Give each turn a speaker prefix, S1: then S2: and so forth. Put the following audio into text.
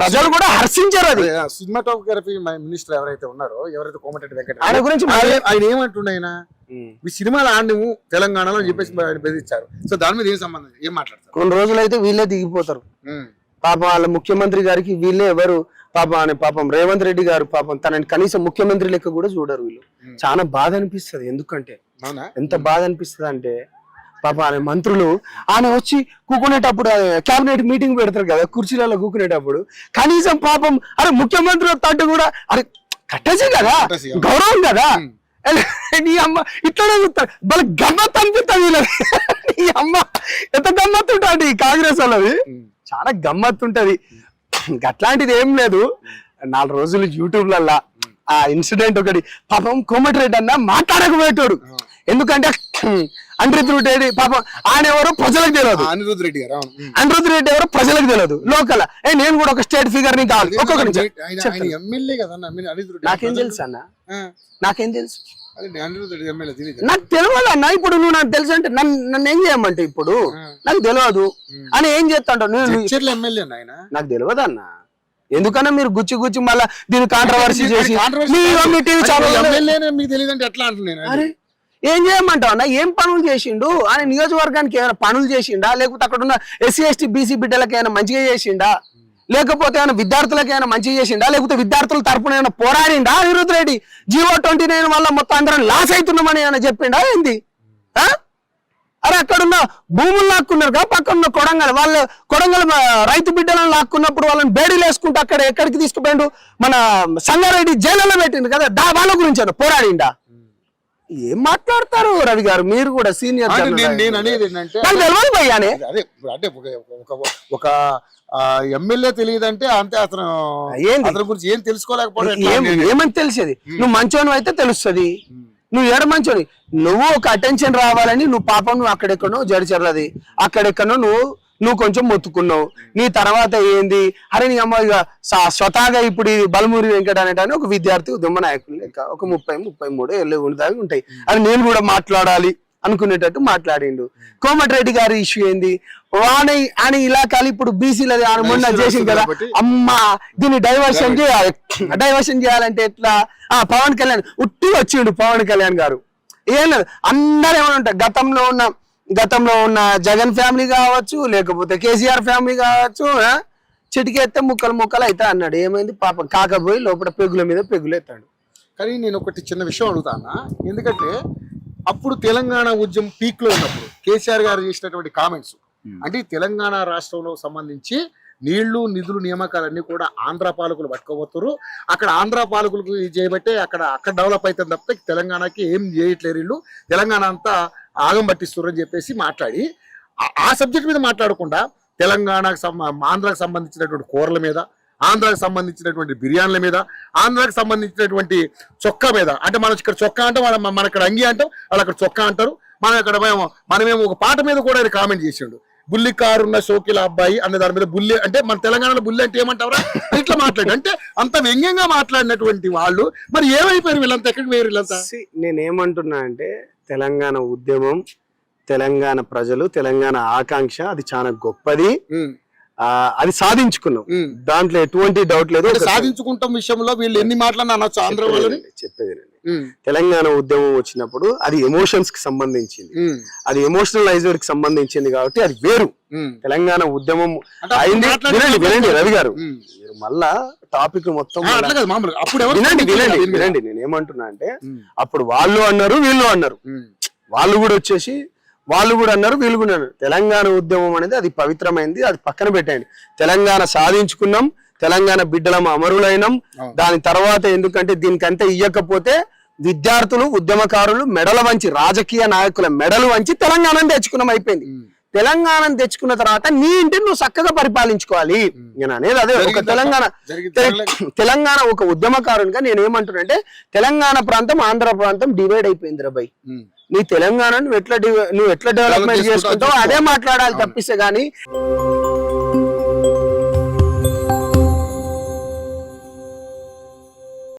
S1: ప్రజలు కూడా హర్షించారు. అది
S2: సినిమాటోగ్రఫీ మినిస్టర్ ఎవరైతే ఉన్నారో, ఎవరైతే కోమటిరెడ్డి వెంకట
S1: ఆయన గురించి
S2: ఆయన ఏమంటుండే, ఆయన ఈ సినిమాలు ఆడినము తెలంగాణలో అని చెప్పేసి బెదిరించారు. సో దాని మీద ఏం సంబంధం, ఏం మాట్లాడతారు?
S1: కొన్ని రోజులు అయితే వీళ్ళే దిగిపోతారు పాపం. వాళ్ళ ముఖ్యమంత్రి గారికి వీళ్ళే ఎవరు పాపం రేవంత్ రెడ్డి గారు పాపం తనని కనీసం ముఖ్యమంత్రి లెక్క కూడా చూడరు వీళ్ళు. చాలా బాధ అనిపిస్తుంది. ఎందుకంటే ఎంత బాధ అనిపిస్తుంది అంటే పాపం ఆయన మంత్రులు ఆయన వచ్చి కూకునేటప్పుడు క్యాబినెట్ మీటింగ్ పెడతారు కదా, కుర్చీలలో కూకునేటప్పుడు కనీసం పాపం అరే ముఖ్యమంత్రి తట్టు కూడా అరే కట్టేసి కదా, గౌరవం కదా. నీ అమ్మ ఇట్లనే చూస్తాడు, వాళ్ళ గమ్మత్ అనిపిస్తుంది వీళ్ళది. నీ అమ్మ ఎంత గమ్మత్ ఉంటుంది ఈ కాంగ్రెస్ వాళ్ళది, చాలా గమ్మత్ ఉంటది. అట్లాంటిది ఏం లేదు. 4 రోజులు యూట్యూబ్లల్లా ఆ ఇన్సిడెంట్ ఒకటి పాపం కోమటిరెడ్డి అన్న మాట్లాడకపోయేటోడు. ఎందుకంటే అనిరుద్ధ్ రెడ్డి పాపం ఆయన ఎవరో ప్రజలకు తెలియదు, అనిరుద్ధ్ రెడ్డి ఎవరో ప్రజలకు తెలియదు. లోకల్ నేను కూడా ఒక స్టేట్ ఫిగర్ ని కావాలి. నాకేం తెలుసు అన్న, నాకేం తెలుసు, నాకు తెలియదు అన్న. ఇప్పుడు నువ్వు నాకు తెలుసు అంటే నన్ను ఏం చేయమంటే ఇప్పుడు నాకు తెలియదు అని ఏం చేస్తాంటావు? నాకు తెలియదు అన్న. ఎందుకన్నా మీరు గుచ్చి మళ్ళా దీన్ని కాంట్రవర్సీ చేసి ఏం చేయమంటావు అన్న? ఏం పనులు చేసిండు ఆయన? నియోజకవర్గానికి ఏమైనా పనులు చేసిండా? లేకపోతే అక్కడ ఉన్న ఎస్సీ ఎస్టీ బీసీ బిడ్డలకి ఏమైనా మంచిగా చేసిండా? లేకపోతే ఏమైనా విద్యార్థులకు ఏమైనా మంచిగా చేసిండా? లేకపోతే విద్యార్థుల తరపున ఏమైనా పోరాడిండా అనిరుద్ధ్ రెడ్డి? జీవో 29 వల్ల మొత్తం అందరం లాస్ అవుతున్నామని ఏమైనా చెప్పిండా ఏంది? అరే అక్కడున్న భూములు లాక్కున్నారు కదా, పక్కన కొడంగల్ రైతు బిడ్డలను లాక్కున్నప్పుడు వాళ్ళని బేడీలు వేసుకుంటూ అక్కడ ఎక్కడికి తీసుకుపోయిండు? మన సంగారెడ్డి జైల్లో పెట్టిండు కదా, వాళ్ళ గురించి ఏమైనా పోరాడిండా? ఏం మాట్లాడతారు రవి గారు, మీరు కూడా సీనియర్.
S2: నేను అనేది ఏంటంటే అదే ఒక ఎమ్మెల్యే తెలియదంటే అంతే, అతను గురించి ఏం తెలుసుకోలేకపోవడం.
S1: ఏమని తెలిసేది? నువ్వు మంచోని అయితే తెలుస్తుంది, నువ్వు ఏడ మంచోని. నువ్వు ఒక అటెన్షన్ రావాలని నువ్వు పాపం నువ్వు అక్కడెక్కడో జడిచెర్లది, అక్కడెక్కడో నువ్వు కొంచెం మొత్తుకున్నావు. నీ తర్వాత ఏంది? అరే నీ అమ్మ ఇక స్వతహాగా ఇప్పుడు ఇది బలమూరి వెంకట అనేటాన్ని ఒక విద్యార్థి ఉద్యమ నాయకులు లెక్క ఒక 30-33 ఏళ్ళు దాకా ఉంటాయి. అది నేను కూడా మాట్లాడాలి అనుకునేటట్టు మాట్లాడిండు. కోమటిరెడ్డి గారి ఇష్యూ ఏంది? ఆయన ఇలాకాలు ఇప్పుడు బీసీలది ఆయన మొన్న చేసింది కదా, అమ్మా దీన్ని డైవర్షన్ చేయాలంటే ఎట్లా? పవన్ కళ్యాణ్ ఉట్టి వచ్చిండు. పవన్ కళ్యాణ్ గారు ఏం లేదు, అందరూ ఏమైనా ఉంటారు. గతంలో ఉన్న జగన్ ఫ్యామిలీ కావచ్చు, లేకపోతే కేసీఆర్ ఫ్యామిలీ కావచ్చు, చిటికెత్తే ముక్కలు అయితే అన్నాడు. ఏమైంది? పాపం కాకపోయి లోపల పెగుల మీద పెగులు ఎత్తాడు.
S2: కానీ నేను ఒకటి చిన్న విషయం అడుగుతానా, ఎందుకంటే అప్పుడు తెలంగాణ ఉద్యమం పీక్ లో ఉన్నప్పుడు కేసీఆర్ గారు చేసినటువంటి కామెంట్స్ అంటే తెలంగాణ రాష్ట్రంలో సంబంధించి నీళ్లు నిధులు నియామకాలన్నీ కూడా ఆంధ్ర పాలకులు పట్టుకోబోతున్నారు. అక్కడ ఆంధ్ర పాలకులకు చేయబట్టే అక్కడ డెవలప్ అవుతుంది తప్పితే తెలంగాణకి ఏం చేయట్లేరు వీళ్ళు, తెలంగాణ అంతా ఆగం పట్టిస్తున్నారు అని చెప్పేసి మాట్లాడి ఆ సబ్జెక్ట్ మీద మాట్లాడకుండా ఆంధ్రాకు సంబంధించినటువంటి కూరల మీద, ఆంధ్రాకి సంబంధించినటువంటి బిర్యానీల మీద, ఆంధ్రాకి సంబంధించినటువంటి చొక్కా మీద, అంటే మనం ఇక్కడ చొక్కా అంటే మన ఇక్కడ అంగి అంటాం, వాళ్ళు అక్కడ చొక్కా అంటారు. మనమేమో ఒక పాట మీద కూడా ఆయన కామెంట్ చేసిండు, బుల్లి కారున్న షోకిల అబ్బాయి అనే దాని మీద బుల్లి అంటే మన తెలంగాణలో బుల్లి అంటే ఏమంటారా ఇట్లా మాట్లాడి అంటే అంత వ్యంగ్యంగా మాట్లాడినటువంటి వాళ్ళు మరి ఏమైపోయారు? వీళ్ళంతా ఎక్కడికి వేరు? వీళ్ళంతా
S1: నేనేమంటున్నా అంటే తెలంగాణ ఉద్యమం, తెలంగాణ ప్రజలు, తెలంగాణ ఆకాంక్ష అది చాలా గొప్పది. అది సాధించుకున్నాం, దాంట్లో ఎటువంటి డౌట్ లేదు.
S2: సాధించుకుంటాం విషయంలో వీళ్ళు ఎన్ని మాటలు అనొచ్చు ఆంధ్ర వాళ్ళని
S1: చెప్పేది. తెలంగాణ ఉద్యమం వచ్చినప్పుడు అది ఎమోషన్స్ కి సంబంధించింది, అది ఎమోషనలైజ్డ్ కి సంబంధించింది కాబట్టి అది వేరు. తెలంగాణ ఉద్యమం అయింది. వినండి రవి గారు, మళ్ళా టాపిక్ మొత్తం వినండి. నేనేమంటున్నా అంటే అప్పుడు వాళ్ళు అన్నారు, వీళ్ళు అన్నారు, వాళ్ళు కూడా వచ్చేసి వాళ్ళు కూడా అన్నారు, వీళ్ళు కూడా అన్నారు. తెలంగాణ ఉద్యమం అనేది అది పవిత్రమైంది, అది పక్కన పెట్టండి. తెలంగాణ సాధించుకున్నాం, తెలంగాణ బిడ్డలం అమరులైనం. దాని తర్వాత ఎందుకంటే దీనికంతా ఇయ్యకపోతే విద్యార్థులు, ఉద్యమకారులు మెడల వంచి, రాజకీయ నాయకుల మెడలు వంచి తెలంగాణను తెచ్చుకున్నాం, అయిపోయింది. తెలంగాణను తెచ్చుకున్న తర్వాత నీ ఇంటిని నువ్వు చక్కగా పరిపాలించుకోవాలి. నేను అనేది అదే. ఒక తెలంగాణ ఒక ఉద్యమకారునిగా నేను ఏమంటున్నా అంటే తెలంగాణ ప్రాంతం, ఆంధ్ర ప్రాంతం డివైడ్ అయిపోయింది రా భయ్. నీ తెలంగాణ నువ్వు ఎట్లా డెవలప్మెంట్ చేసుకుంటావు అదే మాట్లాడాలి తప్పిస్తే గానీ